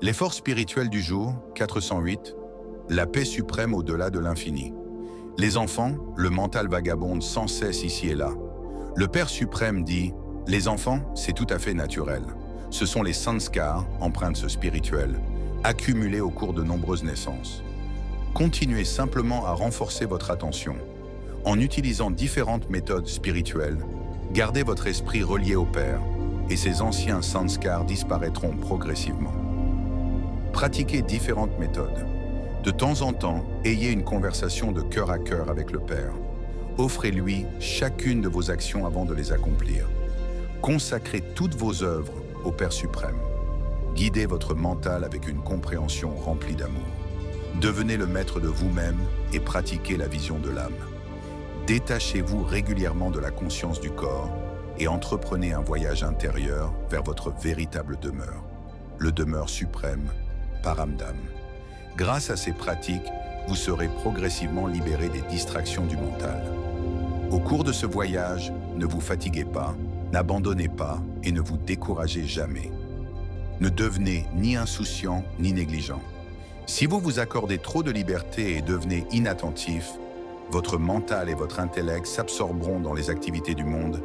L'effort spirituel du jour, 408, la paix suprême au-delà de l'infini. Les enfants, le mental vagabonde sans cesse ici et là. Le Père suprême dit, les enfants, c'est tout à fait naturel. Ce sont les sanskars, empreintes spirituelles, accumulées au cours de nombreuses naissances. Continuez simplement à renforcer votre attention. En utilisant différentes méthodes spirituelles, gardez votre esprit relié au Père, et ces anciens sanskars disparaîtront progressivement. Pratiquez différentes méthodes. De temps en temps, ayez une conversation de cœur à cœur avec le Père. Offrez-lui chacune de vos actions avant de les accomplir. Consacrez toutes vos œuvres au Père suprême. Guidez votre mental avec une compréhension remplie d'amour. Devenez le maître de vous-même et pratiquez la vision de l'âme. Détachez-vous régulièrement de la conscience du corps et entreprenez un voyage intérieur vers votre véritable demeure, le demeure suprême, Paramdam. Grâce à ces pratiques, vous serez progressivement libéré des distractions du mental. Au cours de ce voyage, ne vous fatiguez pas, n'abandonnez pas et ne vous découragez jamais. Ne devenez ni insouciant ni négligent. Si vous vous accordez trop de liberté et devenez inattentif, votre mental et votre intellect s'absorberont dans les activités du monde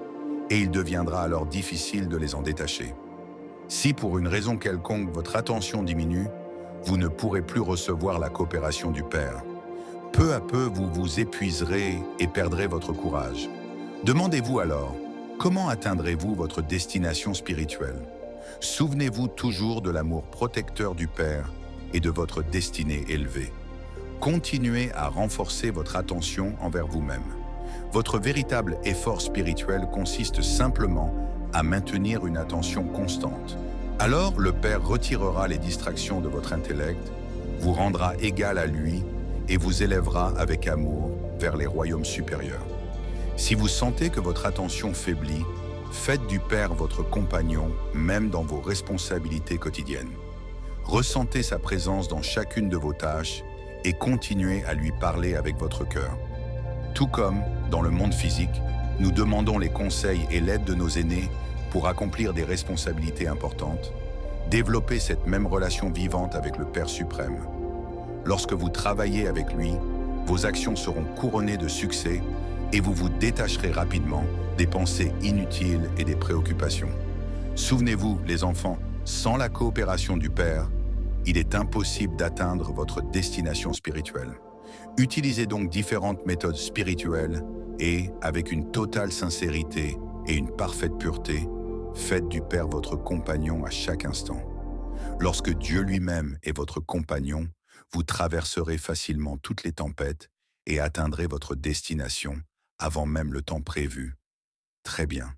et il deviendra alors difficile de les en détacher. Si pour une raison quelconque votre attention diminue, vous ne pourrez plus recevoir la coopération du Père. Peu à peu, vous vous épuiserez et perdrez votre courage. Demandez-vous alors, comment atteindrez-vous votre destination spirituelle? Souvenez-vous toujours de l'amour protecteur du Père et de votre destinée élevée. Continuez à renforcer votre attention envers vous-même. Votre véritable effort spirituel consiste simplement à maintenir une attention constante. Alors, le Père retirera les distractions de votre intellect, vous rendra égal à lui et vous élèvera avec amour vers les royaumes supérieurs. Si vous sentez que votre attention faiblit, faites du Père votre compagnon, même dans vos responsabilités quotidiennes. Ressentez sa présence dans chacune de vos tâches et continuez à lui parler avec votre cœur. Tout comme, dans le monde physique, nous demandons les conseils et l'aide de nos aînés pour accomplir des responsabilités importantes, développez cette même relation vivante avec le Père suprême. Lorsque vous travaillez avec lui, vos actions seront couronnées de succès et vous vous détacherez rapidement des pensées inutiles et des préoccupations. Souvenez-vous, les enfants, sans la coopération du Père, il est impossible d'atteindre votre destination spirituelle. Utilisez donc différentes méthodes spirituelles et, avec une totale sincérité et une parfaite pureté, faites du Père votre compagnon à chaque instant. Lorsque Dieu lui-même est votre compagnon, vous traverserez facilement toutes les tempêtes et atteindrez votre destination avant même le temps prévu. Très bien.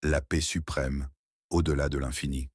La paix suprême, au-delà de l'infini.